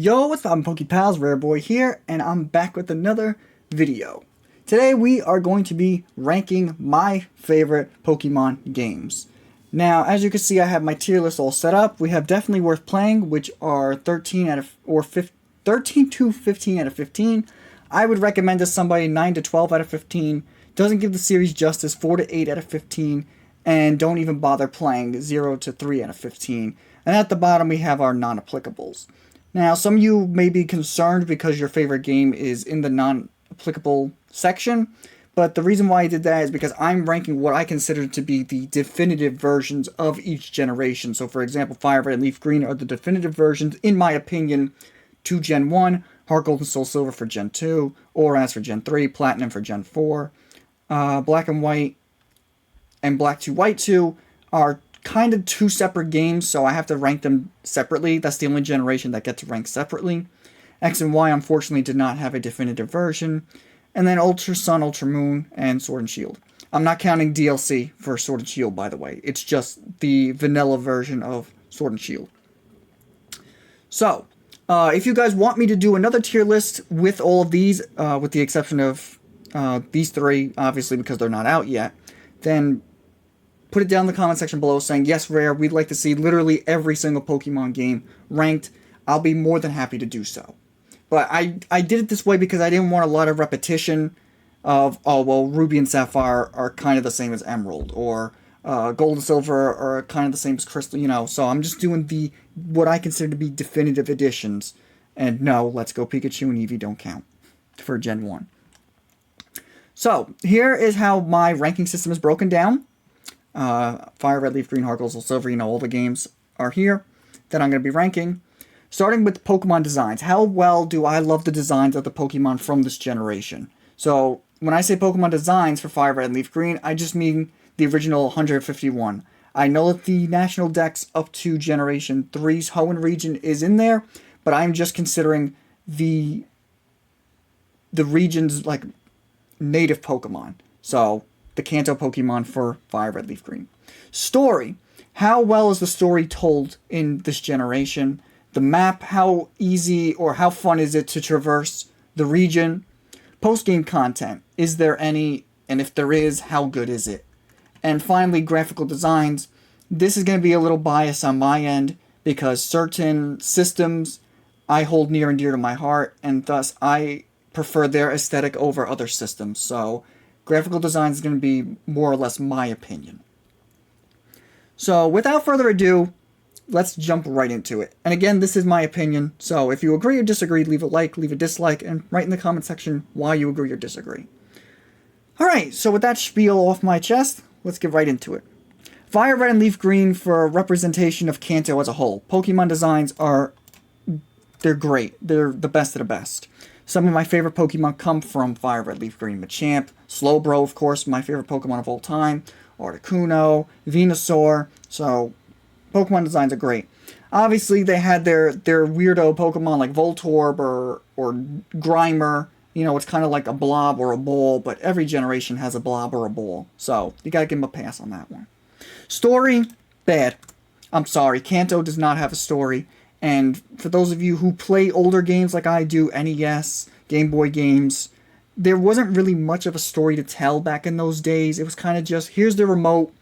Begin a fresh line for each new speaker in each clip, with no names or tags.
Yo, what's up, PokePals? Rare Boy here, and I'm back with another video. Today we are going to be ranking my favorite Pokemon games. Now, as you can see, I have my tier list all set up. We have Definitely Worth Playing, which are 13 to 15 out of 15. I would recommend to somebody 9 to 12 out of 15. Doesn't give the series justice, 4 to 8 out of 15. And don't even bother playing, 0 to 3 out of 15. And at the bottom we have our non-applicables. Now, some of you may be concerned because your favorite game is in the non-applicable section, but the reason why I did that is because I'm ranking what I consider to be the definitive versions of each generation. So, for example, Fire Red and Leaf Green are the definitive versions, in my opinion, to Gen 1, Heart Gold and Soul Silver for Gen 2, Oraz for Gen 3, Platinum for Gen 4, Black and White and Black 2 White 2 are kind of two separate games, so I have to rank them separately. That's the only generation that gets ranked separately. X and Y, unfortunately, did not have a definitive version. And then Ultra Sun, Ultra Moon, and Sword and Shield. I'm not counting DLC for Sword and Shield, by the way. It's just the vanilla version of Sword and Shield. So, if you guys want me to do another tier list with all of these, with the exception of these three, obviously because they're not out yet, then put it down in the comment section below saying, yes, Rare, we'd like to see literally every single Pokemon game ranked. I'll be more than happy to do so. But I did it this way because I didn't want a lot of repetition of, oh, well, Ruby and Sapphire are kind of the same as Emerald, or Gold and Silver are kind of the same as Crystal, you know. So I'm just doing what I consider to be definitive editions. And no, Let's Go Pikachu and Eevee don't count for Gen 1. So here is how my ranking system is broken down. Fire Red, Leaf Green, Heart Gold, Soul Silver, you know, all the games are here that I'm going to be ranking. Starting with Pokemon designs. How well do I love the designs of the Pokemon from this generation? So, when I say Pokemon designs for Fire Red and Leaf Green, I just mean the original 151. I know that the National Dex up to Generation 3's Hoenn region is in there, but I'm just considering the region's, like, native Pokemon. So, the Kanto Pokemon for Fire Red, Leaf Green. Story. How well is the story told in this generation? The map, how easy or how fun is it to traverse the region? Post-game content. Is there any? And if there is, how good is it? And finally, graphical designs. This is going to be a little biased on my end because certain systems I hold near and dear to my heart, and thus I prefer their aesthetic over other systems. So, graphical design is going to be more or less my opinion. So, without further ado, let's jump right into it. And again, this is my opinion, so if you agree or disagree, leave a like, leave a dislike, and write in the comment section why you agree or disagree. Alright, so with that spiel off my chest, let's get right into it. Fire Red and Leaf Green for representation of Kanto as a whole. Pokemon designs they're great. They're the best of the best. Some of my favorite Pokemon come from Fire Red, Leaf Green. Machamp, Slowbro, of course, my favorite Pokemon of all time. Articuno, Venusaur. So, Pokemon designs are great. Obviously, they had their weirdo Pokemon like Voltorb or Grimer. You know, it's kind of like a blob or a ball, but every generation has a blob or a ball. So, you gotta give them a pass on that one. Story, bad. I'm sorry, Kanto does not have a story. And for those of you who play older games like I do, NES, Game Boy games, there wasn't really much of a story to tell back in those days. It was kind of just, here's the remote,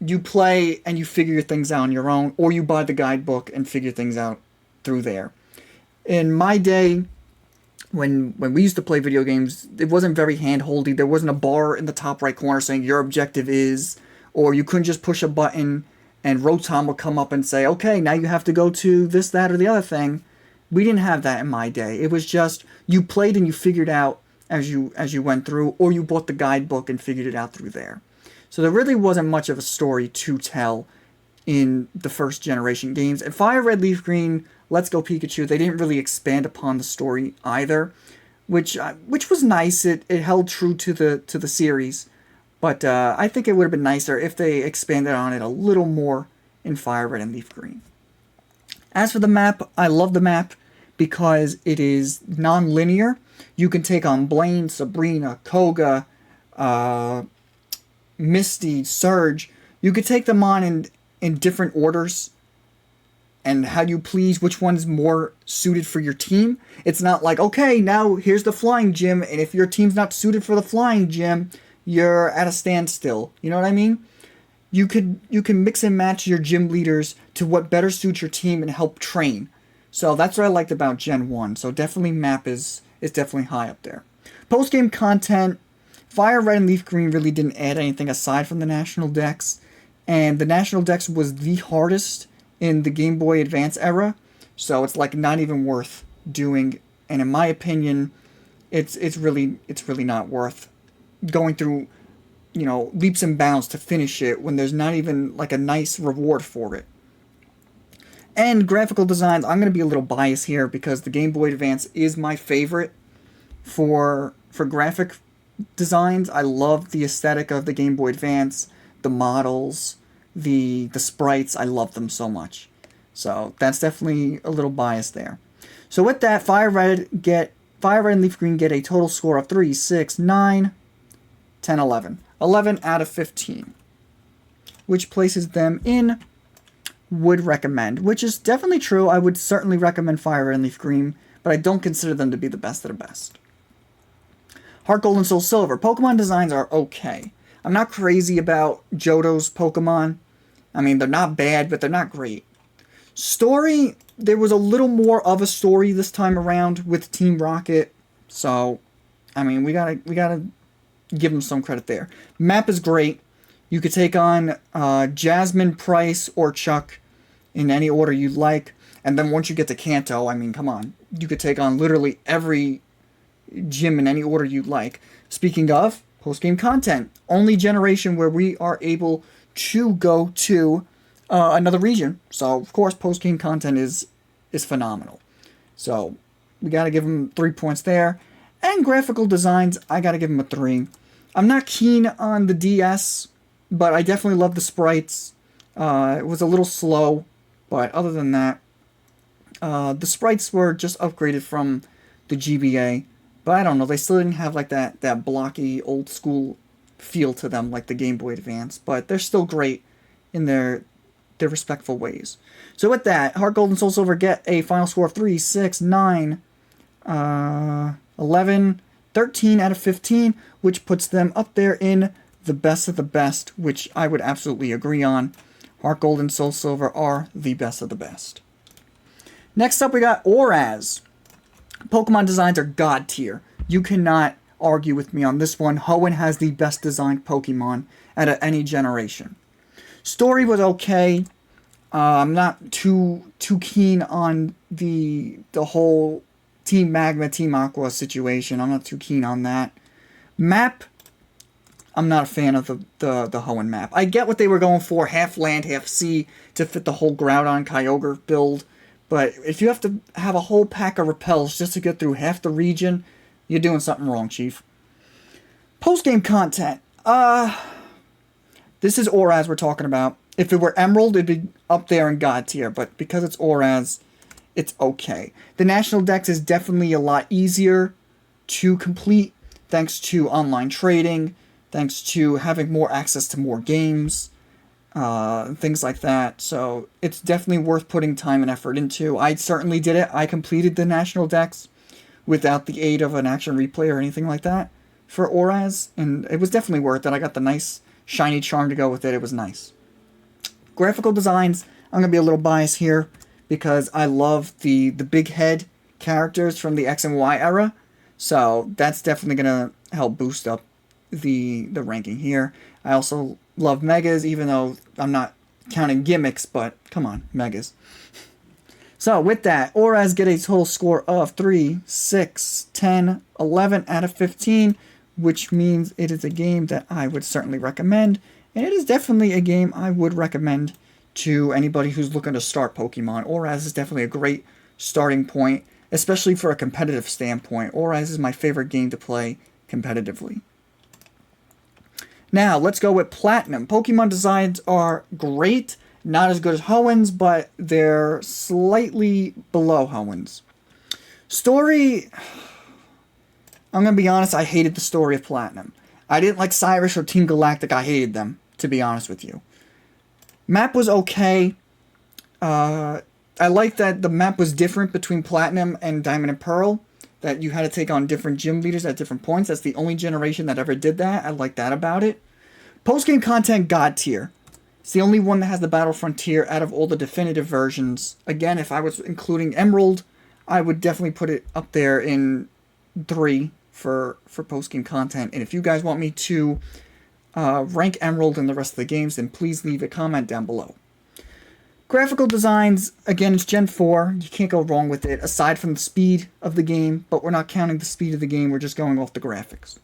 you play and you figure things out on your own, or you buy the guidebook and figure things out through there. In my day, when we used to play video games, it wasn't very hand-holdy. There wasn't a bar in the top right corner saying your objective is, or you couldn't just push a button and Rotom would come up and say, okay, now you have to go to this, that, or the other thing. We didn't have that in my day. It was just, you played and you figured out as you went through, or you bought the guidebook and figured it out through there. So there really wasn't much of a story to tell in the first generation games. And Fire Red, Leaf Green, Let's Go Pikachu, they didn't really expand upon the story either, which was nice. It held true to the series. But I think it would have been nicer if they expanded on it a little more in Fire Red and Leaf Green. As for the map, I love the map because it is non-linear. You can take on Blaine, Sabrina, Koga, Misty, Surge. You could take them on in different orders. and how you please which one's more suited for your team. It's not like, okay, now here's the flying gym, and if your team's not suited for the flying gym, you're at a standstill. You know what I mean? You can mix and match your gym leaders to what better suits your team and help train. So that's what I liked about Gen 1. So definitely map is definitely high up there. Post-game content, Fire Red and Leaf Green really didn't add anything aside from the National Dex. And the National Dex was the hardest in the Game Boy Advance era. So it's like not even worth doing. And in my opinion, it's really not worth going through, you know, leaps and bounds to finish it when there's not even like a nice reward for it. And graphical designs, I'm going to be a little biased here because the Game Boy Advance is my favorite for graphic designs. I love the aesthetic of the Game Boy Advance, the models, the sprites. I love them so much. So that's definitely a little biased there. So with that, Fire Red and Leaf Green get a total score of 3, 6, 9, 10, 11. 11 out of 15. Which places them in would recommend, which is definitely true. I would certainly recommend Fire Red and Leaf Green, but I don't consider them to be the best of the best. Heart Gold and Soul Silver. Pokemon designs are okay. I'm not crazy about Johto's Pokemon. I mean, they're not bad, but they're not great. Story, there was a little more of a story this time around with Team Rocket. So, I mean, we gotta give them some credit there. Map is great. You could take on Jasmine, Price, or Chuck in any order you like. And then once you get to Kanto, I mean, come on. You could take on literally every gym in any order you like. Speaking of post-game content, only generation where we are able to go to another region. So, of course, post-game content is phenomenal. So, we got to give them 3 points there. And graphical designs, I got to give them a 3. I'm not keen on the DS, but I definitely love the sprites. It was a little slow, but other than that, the sprites were just upgraded from the GBA. But I don't know, they still didn't have like that blocky, old school feel to them like the Game Boy Advance. But they're still great in their respectful ways. So with that, Heart Gold and Soul Silver get a final score of 3, 6, 9, 11, 13 out of 15, which puts them up there in the best of the best, which I would absolutely agree on. Heart Gold and Soul Silver are the best of the best. Next up, we got Oraz. Pokemon designs are god tier. You cannot argue with me on this one. Hoenn has the best designed Pokemon out of any generation. Story was okay. I'm not too keen on the whole Team Magma, Team Aqua situation. I'm not too keen on that. Map, I'm not a fan of the Hoenn map. I get what they were going for, half land, half sea, to fit the whole Groudon Kyogre build. But if you have to have a whole pack of repels just to get through half the region, you're doing something wrong, Chief. Post-game content. This is Oraz we're talking about. If it were Emerald, it'd be up there in God tier. But because it's Oraz, it's okay. The National Dex is definitely a lot easier to complete thanks to online trading, thanks to having more access to more games, things like that. So it's definitely worth putting time and effort into. I certainly did it. I completed the National Dex without the aid of an action replay or anything like that for Oraz, and it was definitely worth it. I got the nice shiny charm to go with it. It was nice. Graphical designs, I'm going to be a little biased here because I love the big head characters from the X and Y era. So that's definitely going to help boost up the ranking here. I also love Megas, even though I'm not counting gimmicks, but come on, Megas. So with that, Oraz get a total score of 3, 6, 10, 11 out of 15, which means it is a game that I would certainly recommend. And it is definitely a game I would recommend to anybody who's looking to start Pokemon. Oraz is definitely a great starting point, especially for a competitive standpoint. Oraz is my favorite game to play competitively. Now, let's go with Platinum. Pokemon designs are great. Not as good as Hoenn's, but they're slightly below Hoenn's. Story, I'm going to be honest, I hated the story of Platinum. I didn't like Cyrus or Team Galactic. I hated them, to be honest with you. Map was okay. I like that the map was different between Platinum and Diamond and Pearl, that you had to take on different gym leaders at different points. That's the only generation that ever did that. I like that about it. Post-game content, God tier. It's the only one that has the Battle Frontier out of all the definitive versions. Again, if I was including Emerald, I would definitely put it up there in 3 for post-game content. And if you guys want me to rank Emerald and the rest of the games, then please leave a comment down below. Graphical designs, again, it's Gen 4. You can't go wrong with it, aside from the speed of the game. But we're not counting the speed of the game. We're just going off the graphics.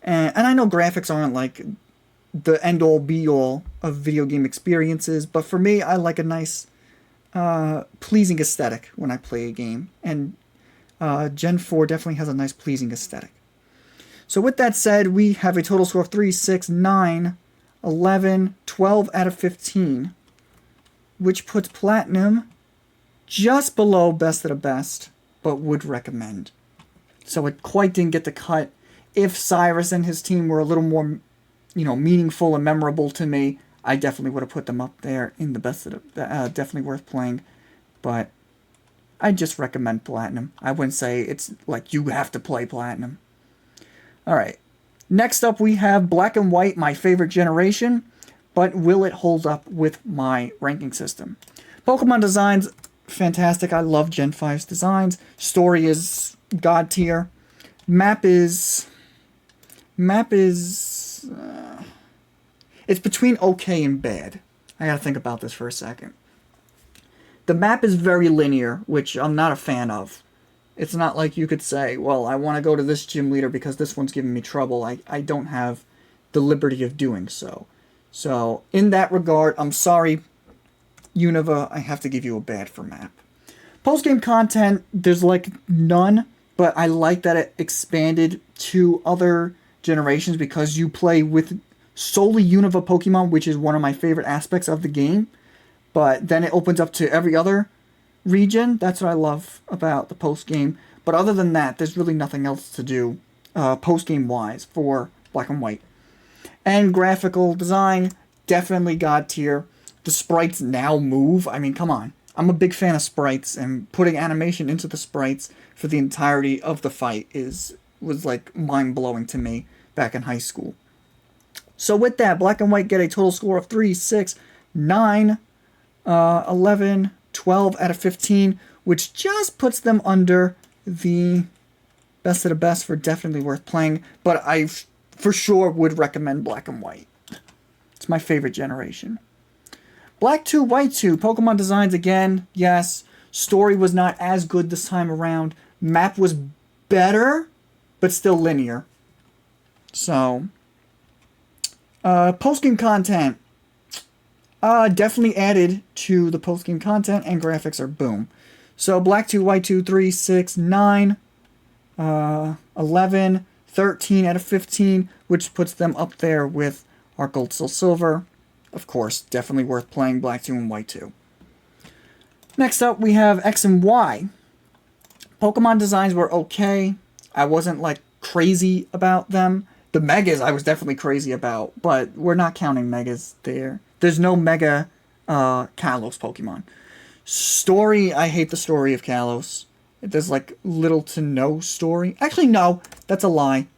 And I know graphics aren't like the end-all, be-all of video game experiences. But for me, I like a nice, pleasing aesthetic when I play a game. And Gen 4 definitely has a nice, pleasing aesthetic. So with that said, we have a total score of 3, 6, 9, 11, 12 out of 15. Which puts Platinum just below Best of the Best, but would recommend. So it quite didn't get the cut. If Cyrus and his team were a little more, meaningful and memorable to me, I definitely would have put them up there in the Best of the, definitely worth playing. But I just recommend Platinum. I wouldn't say it's like you have to play Platinum. Alright, next up we have Black and White, my favorite generation. But will it hold up with my ranking system? Pokemon designs, fantastic. I love Gen 5's designs. Story is God tier. Map is... it's between okay and bad. I gotta think about this for a second. The map is very linear, which I'm not a fan of. It's not like you could say, well, I want to go to this gym leader because this one's giving me trouble. I don't have the liberty of doing so. So, in that regard, I'm sorry, Unova, I have to give you a bad for map. Post-game content, there's like none, but I like that it expanded to other generations because you play with solely Unova Pokemon, which is one of my favorite aspects of the game. But then it opens up to every other region. That's what I love about the post-game. But other than that, there's really nothing else to do post-game-wise for Black and White. And graphical design, definitely God tier. The sprites now move. I mean, come on. I'm a big fan of sprites, and putting animation into the sprites for the entirety of the fight was like mind-blowing to me back in high school. So with that, Black and White get a total score of 3, 6, 9, 11, 12 out of 15, which just puts them under the Best of the Best for definitely worth playing. But I for sure would recommend Black and White. It's my favorite generation. Black 2, White 2. Pokemon designs again, yes. Story was not as good this time around. Map was better, but still linear. So, post-game content. Definitely added to the post-game content, and graphics are boom. So, Black 2, White 2, 3, 6, 9, 11, 13 out of 15, which puts them up there with our Gold, Soul, Silver. Of course, definitely worth playing Black 2 and White 2. Next up, we have X and Y. Pokemon designs were okay. I wasn't, like, crazy about them. The Megas I was definitely crazy about, but we're not counting Megas there. There's no Mega Kalos Pokemon. Story, I hate the story of Kalos. There's, like, little to no story. Actually, no, that's a lie.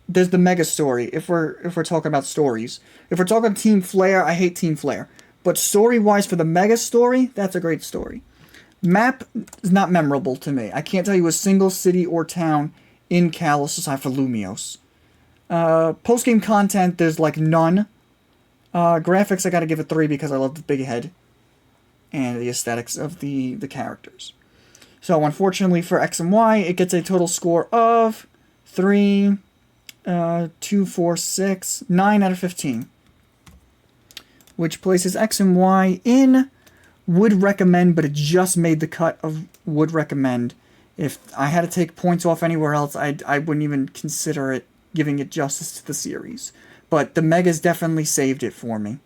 There's the Mega story, if we're talking about stories. If we're talking Team Flare, I hate Team Flare. But story-wise, for the Mega story, that's a great story. Map is not memorable to me. I can't tell you a single city or town in Kalos aside for Lumios. Post-game content, there's, like, none. Graphics, I gotta give it 3 because I love the big head and the aesthetics of the characters. So, unfortunately for X and Y, it gets a total score of 3, 2, 4, 6, 9 out of 15. Which places X and Y in would recommend, but it just made the cut of would recommend. If I had to take points off anywhere else, I wouldn't even consider it giving it justice to the series. But the Megas definitely saved it for me.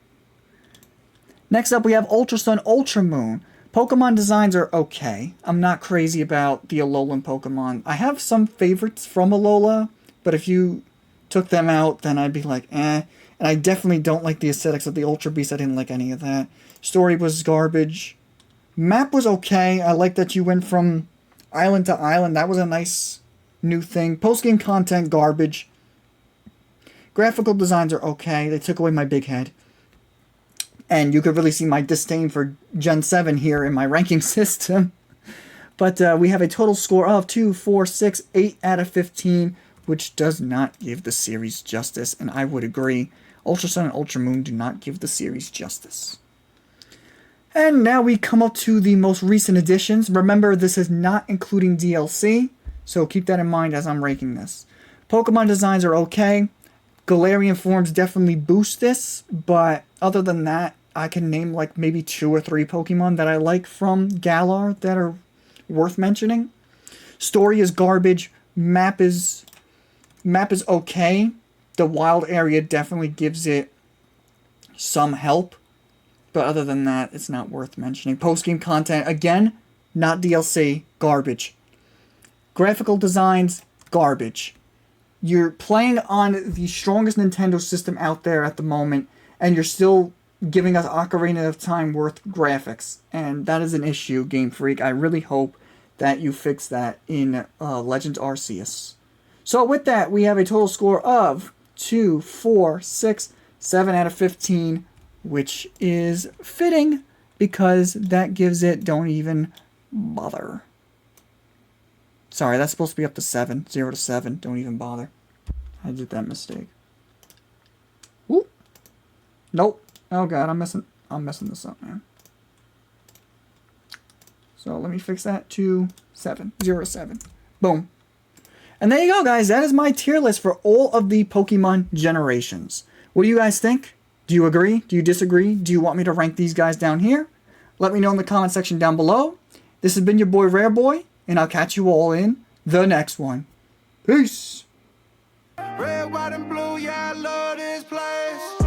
Next up, we have Ultra Sun, Ultra Moon. Pokemon designs are okay. I'm not crazy about the Alolan Pokemon. I have some favorites from Alola, but if you took them out, then I'd be like, eh. And I definitely don't like the aesthetics of the Ultra Beast. I didn't like any of that. Story was garbage. Map was okay. I like that you went from island to island. That was a nice new thing. Post-game content, garbage. Graphical designs are okay. They took away my big head. And you could really see my disdain for Gen 7 here in my ranking system. But we have a total score of 2, 4, 6, 8 out of 15, which does not give the series justice, and I would agree. Ultra Sun and Ultra Moon do not give the series justice. And now we come up to the most recent additions. Remember, this is not including DLC, so keep that in mind as I'm ranking this. Pokemon designs are okay. Galarian forms definitely boost this, but other than that, I can name like maybe 2 or 3 Pokemon that I like from Galar that are worth mentioning. Story is garbage. Map is okay. The wild area definitely gives it some help, but other than that, it's not worth mentioning. Post-game content, again, not DLC, garbage. Graphical designs, garbage. You're playing on the strongest Nintendo system out there at the moment, and you're still giving us Ocarina of Time worth graphics, and that is an issue, Game Freak. I really hope that you fix that in Legends Arceus. So with that, we have a total score of 2, 4, 6, 7 out of 15, which is fitting because that gives it don't even bother. Sorry, that's supposed to be up to 7. 0 to 7. Don't even bother. I did that mistake. Whoop. Nope. Oh god, I'm messing this up, man. So let me fix that to 7. 0 to 7. Boom. And there you go, guys. That is my tier list for all of the Pokemon generations. What do you guys think? Do you agree? Do you disagree? Do you want me to rank these guys down here? Let me know in the comment section down below. This has been your boy Rare Boy, and I'll catch you all in the next one. Peace!
Red, white, and blue, yeah, I love this place.